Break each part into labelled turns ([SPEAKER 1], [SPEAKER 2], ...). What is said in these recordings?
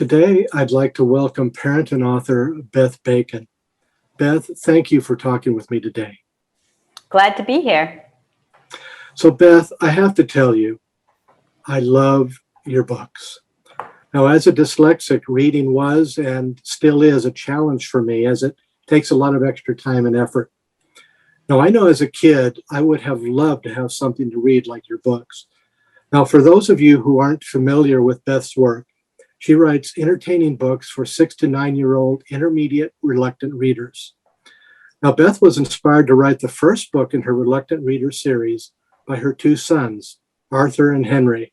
[SPEAKER 1] Today, I'd like to welcome parent and author Beth Bacon. Beth, thank you for talking with me today.
[SPEAKER 2] Glad to be here.
[SPEAKER 1] So, Beth, I have to tell you, I love your books. Now, as a dyslexic, reading was and still is a challenge for me as it takes a lot of extra time and effort. Now, I know as a kid, I would have loved to have something to read like your books. Now, for those of you who aren't familiar with Beth's work, she writes entertaining books for 6 to 9-year-old intermediate reluctant readers. Now, Beth was inspired to write the first book in her Reluctant Reader series by her two sons, Arthur and Henry,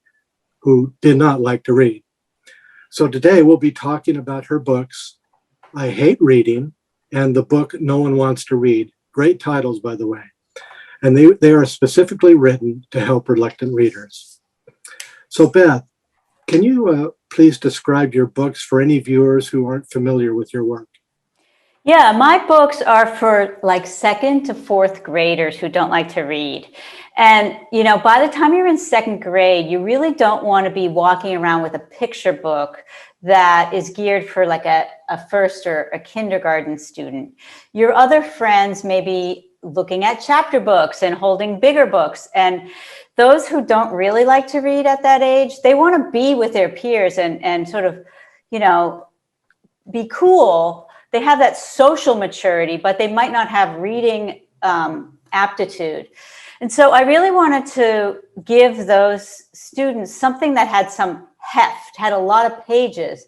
[SPEAKER 1] who did not like to read. So today we'll be talking about her books, I Hate Reading, and the book No One Wants to Read. Great titles, by the way. And they are specifically written to help reluctant readers. So Beth, can you please describe your books for any viewers who aren't familiar with your work?
[SPEAKER 2] Yeah, my books are for like 2nd to 4th graders who don't like to read. And, by the time you're in 2nd grade, you really don't want to be walking around with a picture book that is geared for like a first or a kindergarten student. Your other friends may be looking at chapter books and holding bigger books. And those who don't really like to read at that age, they want to be with their peers and sort of, be cool. They have that social maturity, but they might not have reading aptitude. And so I really wanted to give those students something that had some heft, had a lot of pages,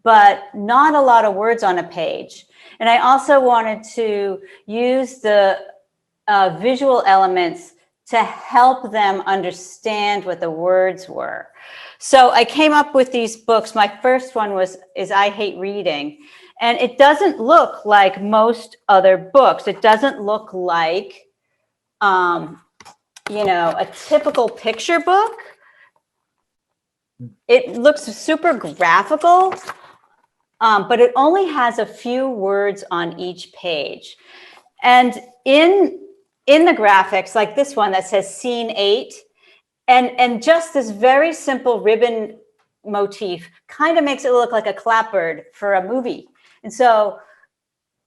[SPEAKER 2] but not a lot of words on a page. And I also wanted to use the visual elements to help them understand what the words were. So I came up with these books. My first one is I Hate Reading. And it doesn't look like most other books. It doesn't look like, a typical picture book. It looks super graphical, but it only has a few words on each page. And in the graphics, like this one that says Scene 8, and just this very simple ribbon motif kind of makes it look like a clapboard for a movie. And so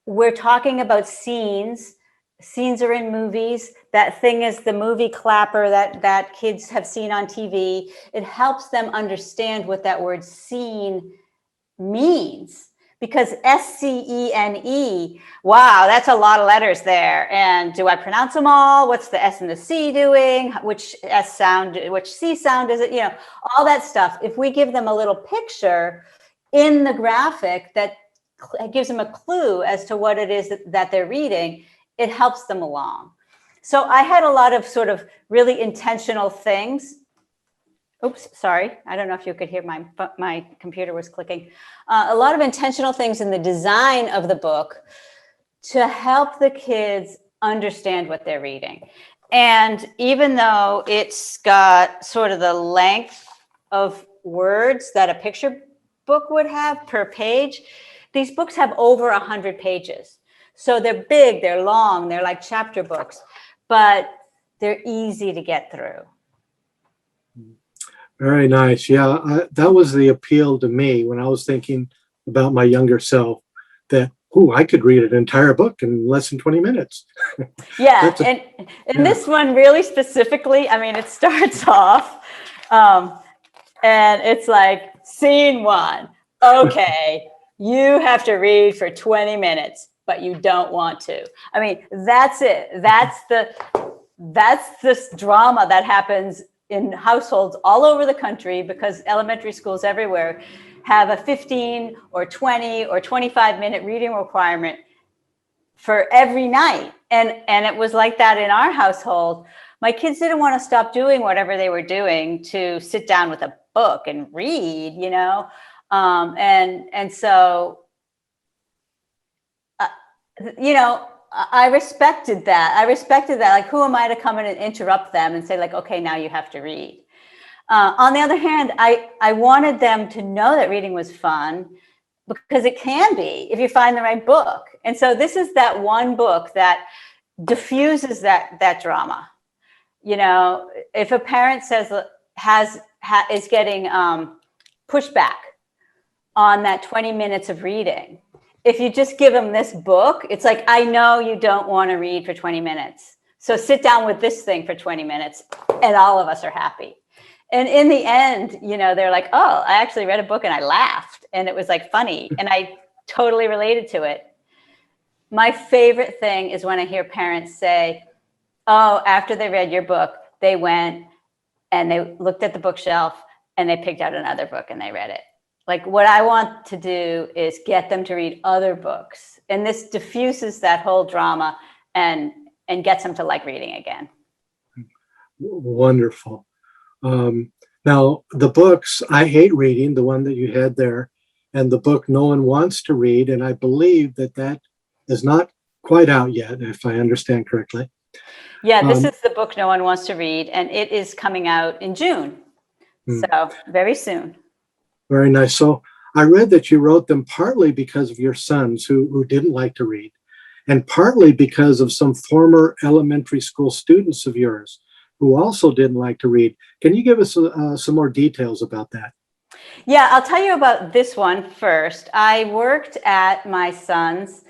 [SPEAKER 2] we're talking about scenes. Scenes are in movies. That thing is the movie clapper that kids have seen on TV. It helps them understand what that word scene means. Because SCENE, wow, that's a lot of letters there. And do I pronounce them all? What's the S and the C doing? Which S sound, which C sound is it? All that stuff. If we give them a little picture in the graphic that gives them a clue as to what it is that they're reading, it helps them along. So I had a lot of sort of really intentional things. Oops, sorry. I don't know if you could hear my computer was clicking. A lot of intentional things in the design of the book to help the kids understand what they're reading. And even though it's got sort of the length of words that a picture book would have per page, these books have over 100 pages. So they're big, they're long, they're like chapter books, but they're easy to get through.
[SPEAKER 1] Very nice. Yeah, that was the appeal to me when I was thinking about my younger self, that, I could read an entire book in less than 20 minutes.
[SPEAKER 2] Yeah, and this one really specifically, it starts off and it's like, Scene 1. Okay, you have to read for 20 minutes, but you don't want to. That's it. That's this drama that happens in households all over the country, because elementary schools everywhere have a 15 or 20 or 25-minute reading requirement for every night. And it was like that in our household. My kids didn't want to stop doing whatever they were doing to sit down with a book and read, and so, I respected that. Like, who am I to come in and interrupt them and say, like, okay, now you have to read. On the other hand, I wanted them to know that reading was fun, because it can be if you find the right book. And so this is that one book that diffuses that drama. If a parent says is getting pushback on that 20 minutes of reading. If you just give them this book, it's like, I know you don't want to read for 20 minutes. So sit down with this thing for 20 minutes and all of us are happy. And in the end, you know, they're like, oh, I actually read a book and I laughed and it was like funny and I totally related to it. My favorite thing is when I hear parents say, oh, after they read your book, they went and they looked at the bookshelf and they picked out another book and they read it. Like what I want to do is get them to read other books. And this diffuses that whole drama and gets them to like reading again.
[SPEAKER 1] Wonderful. Now, the books, I Hate Reading, the one that you had there, and the book No One Wants to Read, and I believe that is not quite out yet, if I understand correctly.
[SPEAKER 2] Yeah, this is the book No One Wants to Read, and it is coming out in June. So very soon.
[SPEAKER 1] Very nice. So I read that you wrote them partly because of your sons who didn't like to read, and partly because of some former elementary school students of yours who also didn't like to read. Can you give us some more details about that?
[SPEAKER 2] Yeah, I'll tell you about this one first. I worked at my son's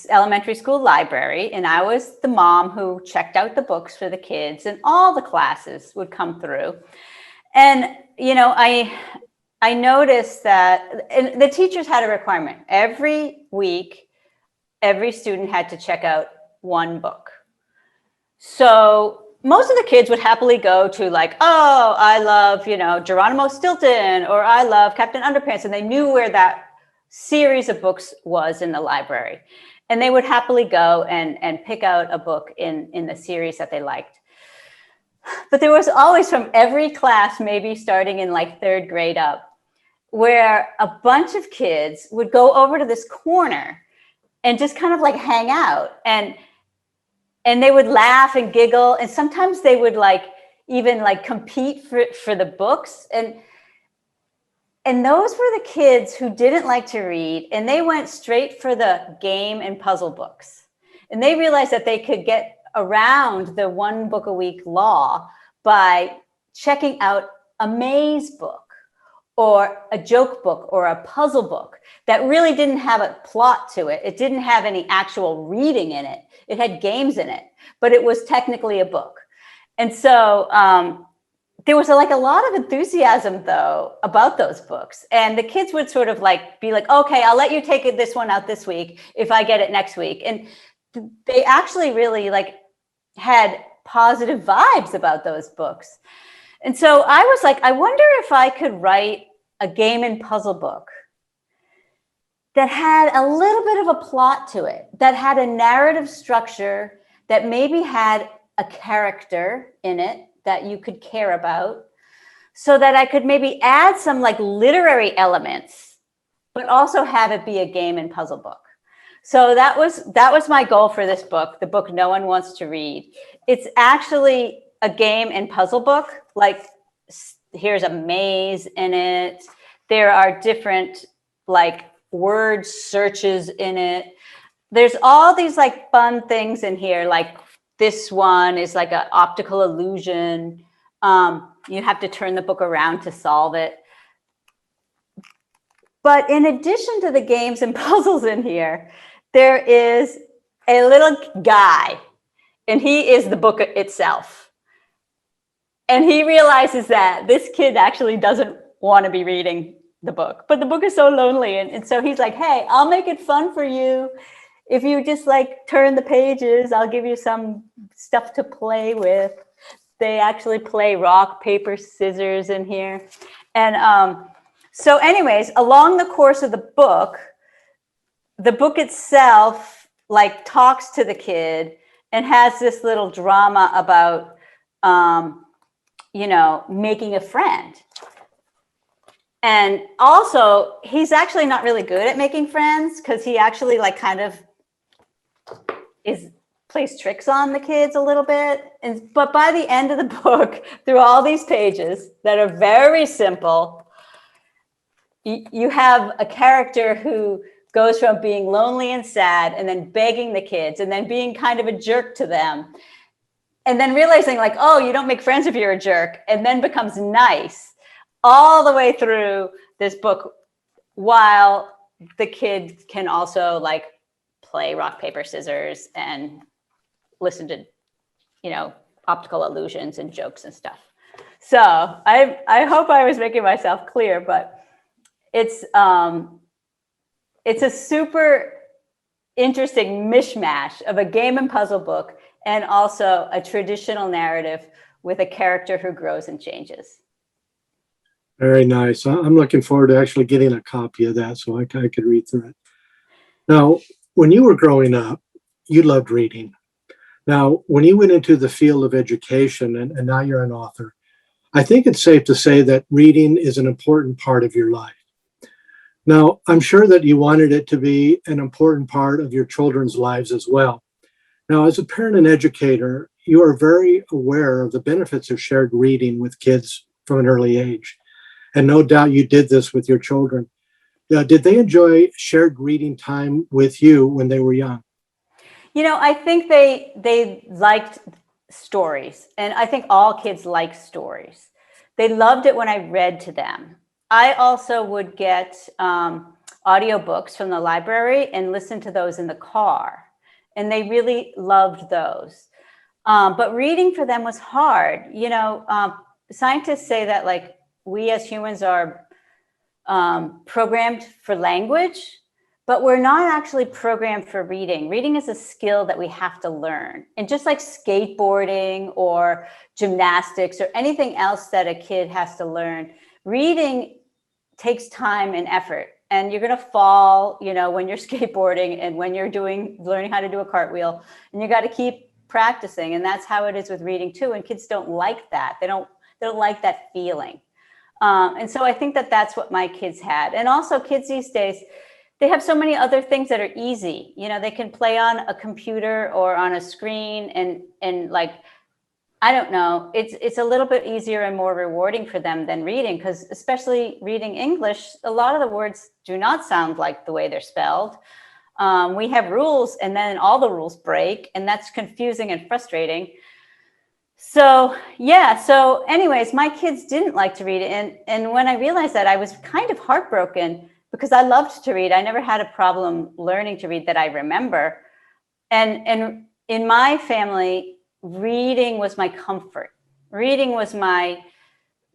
[SPEAKER 2] elementary school library, and I was the mom who checked out the books for the kids, and all the classes would come through. And, you know, I noticed that and the teachers had a requirement. Every week, every student had to check out one book. So most of the kids would happily go to like, oh, I love, you know, Geronimo Stilton, or I love Captain Underpants. And they knew where that series of books was in the library. And they would happily go and pick out a book in the series that they liked. But there was always from every class, maybe starting in like third grade up, where a bunch of kids would go over to this corner and just kind of like hang out. And they would laugh and giggle. And sometimes they would like even like compete for the books. And those were the kids who didn't like to read. And they went straight for the game and puzzle books. And they realized that they could get around the one book a week law by checking out a maze book or a joke book or a puzzle book that really didn't have a plot to it. It didn't have any actual reading in it. It had games in it, but it was technically a book. And so there was like a lot of enthusiasm though about those books. And the kids would sort of like be like, okay, I'll let you take this one out this week if I get it next week. And they actually really like had positive vibes about those books. And so I was like, I wonder if I could write a game and puzzle book that had a little bit of a plot to it, that had a narrative structure, that maybe had a character in it that you could care about, so that I could maybe add some like literary elements, but also have it be a game and puzzle book. So that was my goal for this book, the book No One Wants to Read. It's actually a game and puzzle book. Like here's a maze in it. There are different like word searches in it. There's all these like fun things in here. Like this one is like an optical illusion. You have to turn the book around to solve it. But in addition to the games and puzzles in here, there is a little guy, and he is the book itself. And he realizes that this kid actually doesn't want to be reading the book, but the book is so lonely. And so he's like, hey, I'll make it fun for you. If you just like turn the pages, I'll give you some stuff to play with. They actually play rock, paper, scissors in here. And so anyways, along the course of the book itself like talks to the kid and has this little drama about, you know, making a friend. And also, he's actually not really good at making friends because he actually like kind of plays tricks on the kids a little bit. But by the end of the book, through all these pages that are very simple, you have a character who goes from being lonely and sad and then begging the kids and then being kind of a jerk to them. And then realizing like, oh, you don't make friends if you're a jerk, and then becomes nice all the way through this book while the kid can also like play rock, paper, scissors and listen to, optical illusions and jokes and stuff. So I hope I was making myself clear, but it's a super interesting mishmash of a game and puzzle book and also a traditional narrative with a character who grows and changes.
[SPEAKER 1] Very nice. I'm looking forward to actually getting a copy of that so I could read through it. Now, when you were growing up, you loved reading. Now, when you went into the field of education and now you're an author, I think it's safe to say that reading is an important part of your life. Now, I'm sure that you wanted it to be an important part of your children's lives as well. Now, as a parent and educator, you are very aware of the benefits of shared reading with kids from an early age. And no doubt you did this with your children. Did they enjoy shared reading time with you when they were young?
[SPEAKER 2] I think they liked stories, and I think all kids like stories. They loved it when I read to them. I also would get audiobooks from the library and listen to those in the car, and they really loved those. But reading for them was hard. Scientists say that like we as humans are programmed for language, but we're not actually programmed for reading. Reading is a skill that we have to learn. And just like skateboarding or gymnastics or anything else that a kid has to learn, reading takes time and effort. And you're going to fall, when you're skateboarding and when you're learning how to do a cartwheel, and you got to keep practicing. And that's how it is with reading too. And kids don't like that. They don't like that feeling. And so I think that that's what my kids had. And also kids these days, they have so many other things that are easy. They can play on a computer or on a screen and like, I don't know, it's a little bit easier and more rewarding for them than reading, because especially reading English, a lot of the words do not sound like the way they're spelled. We have rules and then all the rules break, and that's confusing and frustrating. So anyways, my kids didn't like to read it. And when I realized that, I was kind of heartbroken because I loved to read. I never had a problem learning to read that I remember. And in my family, reading was my comfort. Reading was my,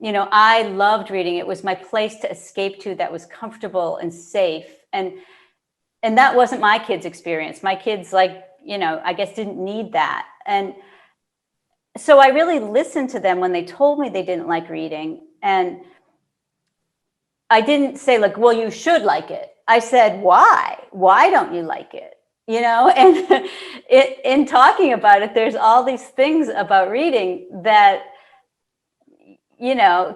[SPEAKER 2] I loved reading. It was my place to escape to that was comfortable and safe. And that wasn't my kids' experience. My kids, I guess didn't need that. And so I really listened to them when they told me they didn't like reading. And I didn't say like, well, you should like it. I said, why? Why don't you like it? And in talking about it, there's all these things about reading that,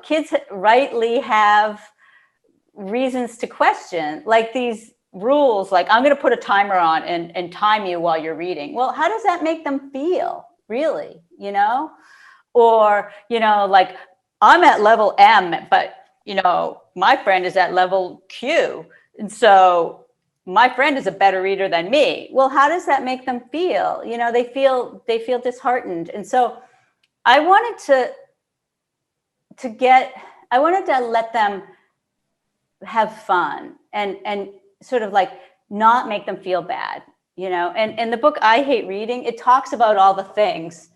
[SPEAKER 2] kids rightly have reasons to question, like these rules, like I'm going to put a timer on and time you while you're reading. Well, how does that make them feel, really? Or, like I'm at level M, but my friend is at level Q. And so my friend is a better reader than me. Well, how does that make them feel? They feel disheartened. And so I wanted to let them have fun and sort of like not make them feel bad, and the book, I Hate Reading, it talks about all the things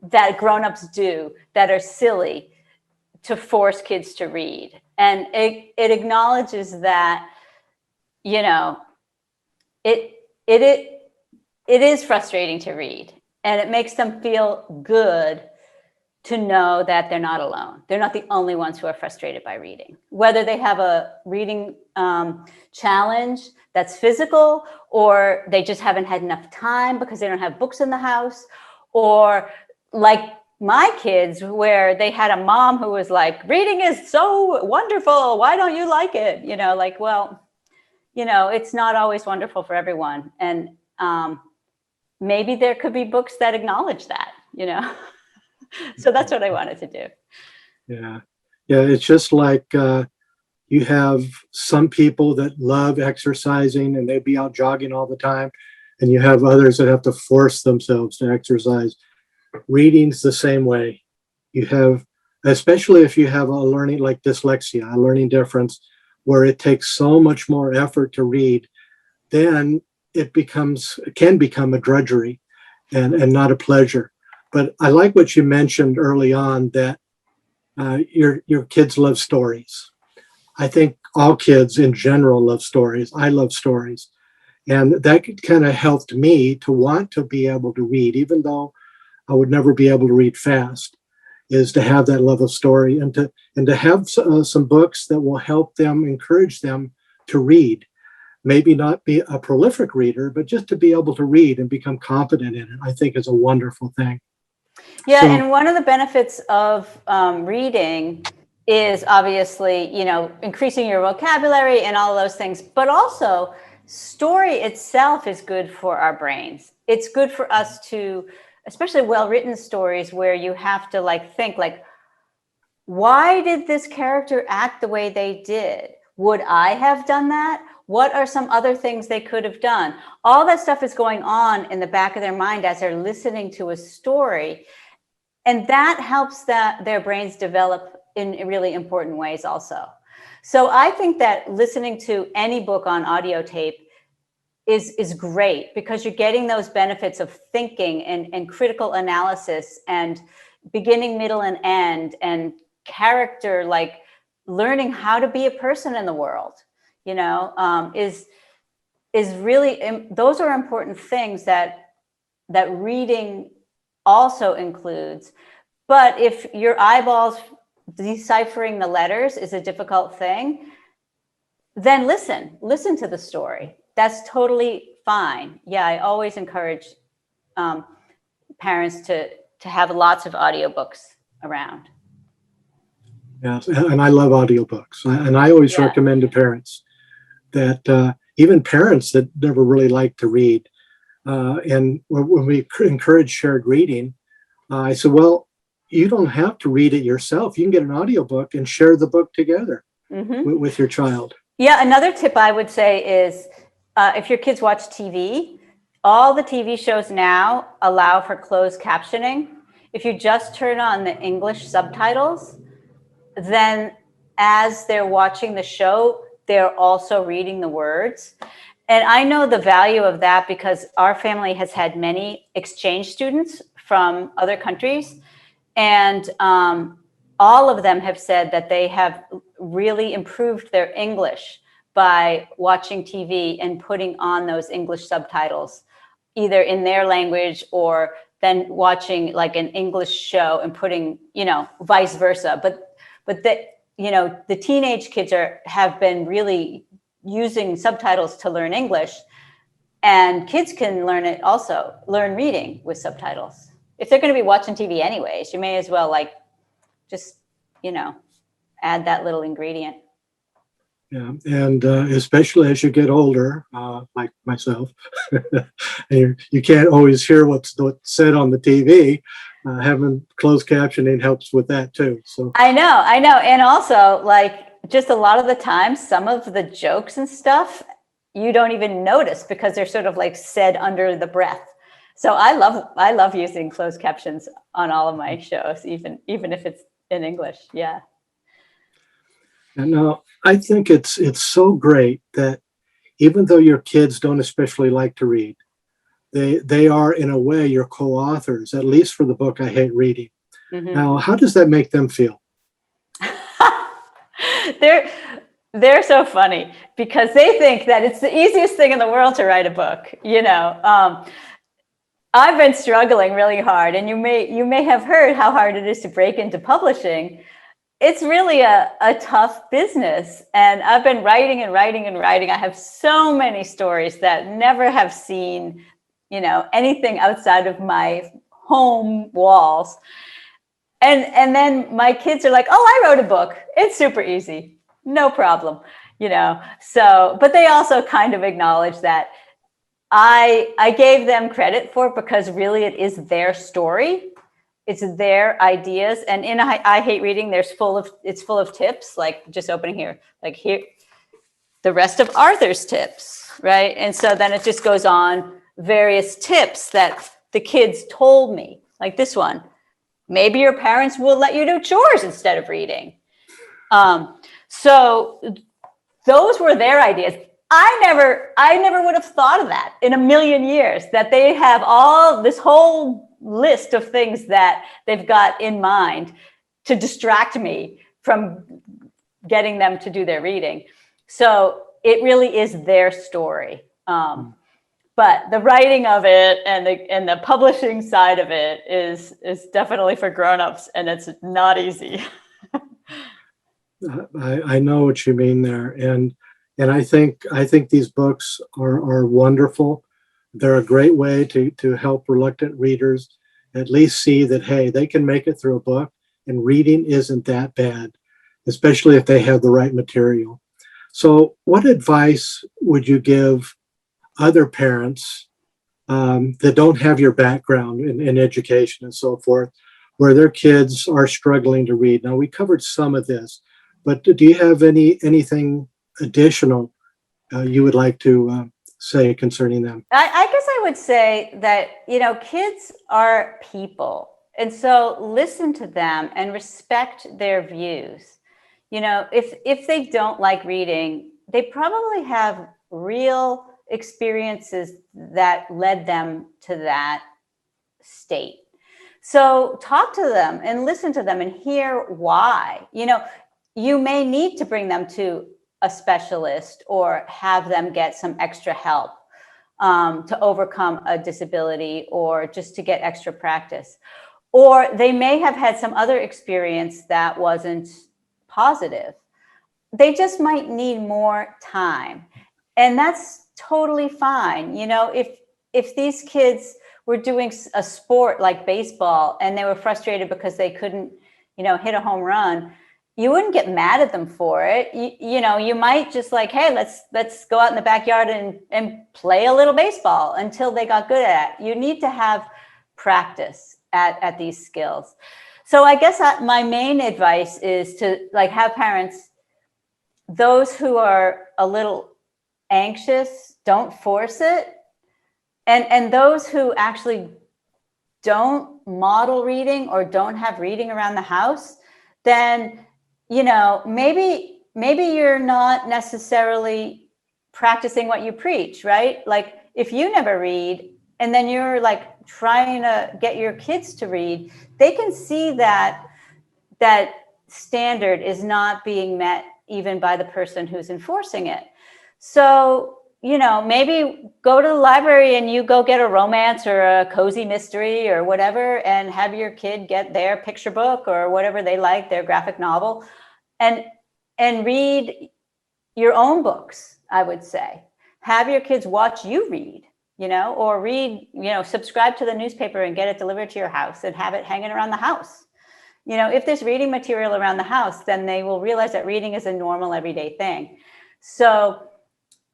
[SPEAKER 2] that grownups do that are silly to force kids to read. And it acknowledges that, it is frustrating to read, and it makes them feel good to know that they're not alone. They're not the only ones who are frustrated by reading, whether they have a reading challenge that's physical, or they just haven't had enough time because they don't have books in the house, or like my kids, where they had a mom who was like, reading is so wonderful. Why don't you like it? It's not always wonderful for everyone. And maybe there could be books that acknowledge that, So that's what I wanted to do.
[SPEAKER 1] Yeah. It's just like you have some people that love exercising and they'd be out jogging all the time. And you have others that have to force themselves to exercise. Reading's the same way. You have, especially if you have a learning like dyslexia, a learning difference, where it takes so much more effort to read, then can become a drudgery and not a pleasure. But I like what you mentioned early on, that your kids love stories. I think all kids in general love stories. I love stories. And that kind of helped me to want to be able to read, even though I would never be able to read fast, is to have that love of story, and to have some books that will help them, encourage them to read. Maybe not be a prolific reader, but just to be able to read and become competent in it, I think is a wonderful thing.
[SPEAKER 2] Yeah,
[SPEAKER 1] So,
[SPEAKER 2] and one of the benefits of reading is obviously, increasing your vocabulary and all those things, but also story itself is good for our brains. It's good for us to, especially well-written stories where you have to think why did this character act the way they did? Would I have done that? What are some other things they could have done? All that stuff is going on in the back of their mind as they're listening to a story. And that helps their brains develop in really important ways also. So I think that listening to any book on audio tape is great, because you're getting those benefits of thinking and critical analysis and beginning, middle, and end, and character, learning how to be a person in the world, is really, those are important things that reading also includes. But if your eyeballs deciphering the letters is a difficult thing, then listen to the story. That's totally fine. Yeah, I always encourage parents to have lots of audiobooks around.
[SPEAKER 1] yes, and I love audiobooks. And I always recommend to parents that even parents that never really like to read, and when we encourage shared reading, I said, well, you don't have to read it yourself. You can get an audiobook and share the book together with your child.
[SPEAKER 2] Yeah, another tip I would say is if your kids watch TV, all the TV shows now allow for closed captioning. If you just turn on the English subtitles, then as they're watching the show, they're also reading the words. And I know the value of that because our family has had many exchange students from other countries. And all of them have said that they have really improved their English by watching TV and putting on those English subtitles, either in their language or then watching an English show and putting, vice versa. But the teenage kids have been really using subtitles to learn English, and kids can learn reading with subtitles. If they're going to be watching TV anyways, you may as well just, add that little ingredient.
[SPEAKER 1] Yeah, and especially as you get older, like myself, and you can't always hear what's said on the TV. Having closed captioning helps with that too. So
[SPEAKER 2] I know, and also just a lot of the time, some of the jokes and stuff you don't even notice because they're sort of said under the breath. So I love using closed captions on all of my shows, even if it's in English. Yeah.
[SPEAKER 1] And I think it's so great that even though your kids don't especially like to read, they are in a way your co-authors, at least for the book I Hate Reading. Mm-hmm. Now, how does that make them feel?
[SPEAKER 2] They're so funny because they think that it's the easiest thing in the world to write a book. I've been struggling really hard, and you may have heard how hard it is to break into publishing. It's really a tough business, and I've been writing and writing and writing. I have so many stories that never have seen, anything outside of my home walls. And then my kids are like, "Oh, I wrote a book. It's super easy. No problem." So, but they also kind of acknowledge that I gave them credit for it because really it is their story. It's their ideas. And in I Hate Reading, it's full of tips, just opening here, here, the rest of Arthur's tips, right? And so then it just goes on various tips that the kids told me, like this one. Maybe your parents will let you do chores instead of reading. So those were their ideas. I never would have thought of that in a million years, that they have all this whole list of things that they've got in mind to distract me from getting them to do their reading. So it really is their story. But the writing of it and the publishing side of it is definitely for grown-ups, and it's not easy.
[SPEAKER 1] I know what you mean there, and I think these books are wonderful. They're a great way to help reluctant readers at least see that, hey, they can make it through a book, and reading isn't that bad, especially if they have the right material. So, what advice would you give other parents that don't have your background in education and so forth, where their kids are struggling to read? Now, we covered some of this, but do you have anything additional you would like to say concerning them?
[SPEAKER 2] I guess I would say that, kids are people. And so listen to them and respect their views. If they don't like reading, they probably have real experiences that led them to that state. So talk to them and listen to them and hear why. You may need to bring them to a specialist or have them get some extra help to overcome a disability or just to get extra practice. Or they may have had some other experience that wasn't positive. They just might need more time. And that's totally fine. If these kids were doing a sport like baseball and they were frustrated because they couldn't, hit a home run, you wouldn't get mad at them for it. You might just like, hey, let's go out in the backyard and play a little baseball until they got good at it. You need to have practice at these skills. So I guess my main advice is to have parents, those who are a little anxious, don't force it. And those who actually don't model reading or don't have reading around the house, then maybe you're not necessarily practicing what you preach, right? Like if you never read and then you're trying to get your kids to read, they can see that standard is not being met even by the person who's enforcing it. So, maybe go to the library and you go get a romance or a cozy mystery or whatever, and have your kid get their picture book or whatever they like, their graphic novel, and read your own books, I would say. Have your kids watch you read, or read, subscribe to the newspaper and get it delivered to your house and have it hanging around the house. If there's reading material around the house, then they will realize that reading is a normal everyday thing. So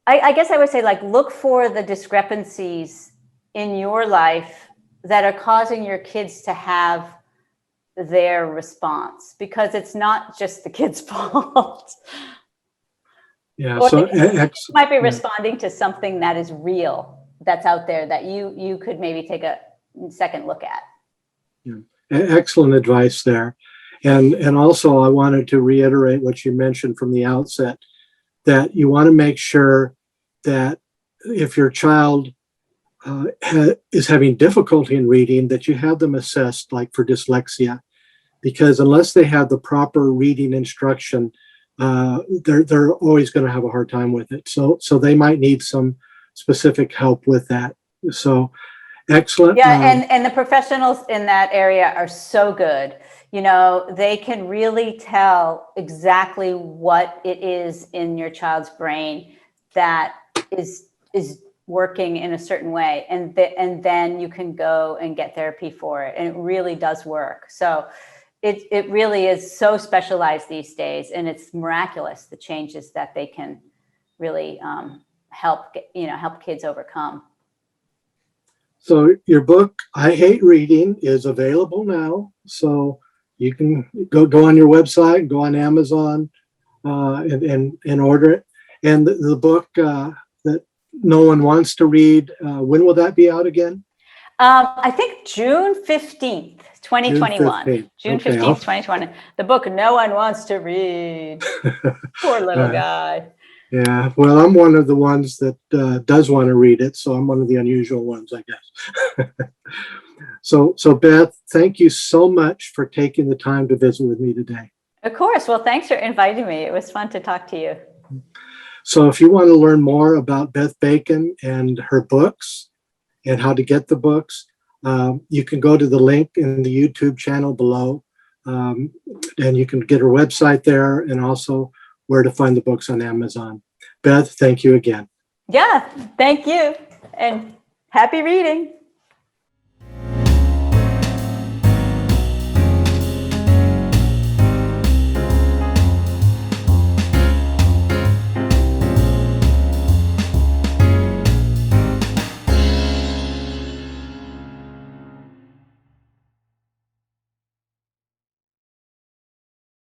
[SPEAKER 2] I guess I would say look for the discrepancies in your life that are causing your kids to have their response, because it's not just the kid's fault.
[SPEAKER 1] Yeah,
[SPEAKER 2] or
[SPEAKER 1] so
[SPEAKER 2] they might be responding to something that is real, that's out there, that you could maybe take a second look at.
[SPEAKER 1] yeah, excellent advice there. And also I wanted to reiterate what you mentioned from the outset, that you want to make sure that if your child is having difficulty in reading, that you have them assessed for dyslexia, because unless they have the proper reading instruction, they're always going to have a hard time with it. So they might need some specific help with that. So excellent.
[SPEAKER 2] Yeah, and the professionals in that area are so good. They can really tell exactly what it is in your child's brain that is working in a certain way, and then you can go and get therapy for it, and it really does work. So it really is so specialized these days, and it's miraculous the changes that they can really help kids overcome.
[SPEAKER 1] So your book, I Hate Reading, is available now. So you can go on your website, go on Amazon, and order it. And the book that no one wants to read, when will that be out again?
[SPEAKER 2] I think June 15th, 2021. June 15th, 2020. The book no one wants to read. Poor little guy.
[SPEAKER 1] Yeah, well, I'm one of the ones that does want to read it, so I'm one of the unusual ones, I guess. So Beth, thank you so much for taking the time to visit with me today.
[SPEAKER 2] Of course. Well, thanks for inviting me. It was fun to talk to you.
[SPEAKER 1] So if you want to learn more about Beth Bacon and her books and how to get the books, you can go to the link in the YouTube channel below, and you can get her website there and also where to find the books on Amazon. Beth, thank you again.
[SPEAKER 2] Yeah, thank you. And happy reading.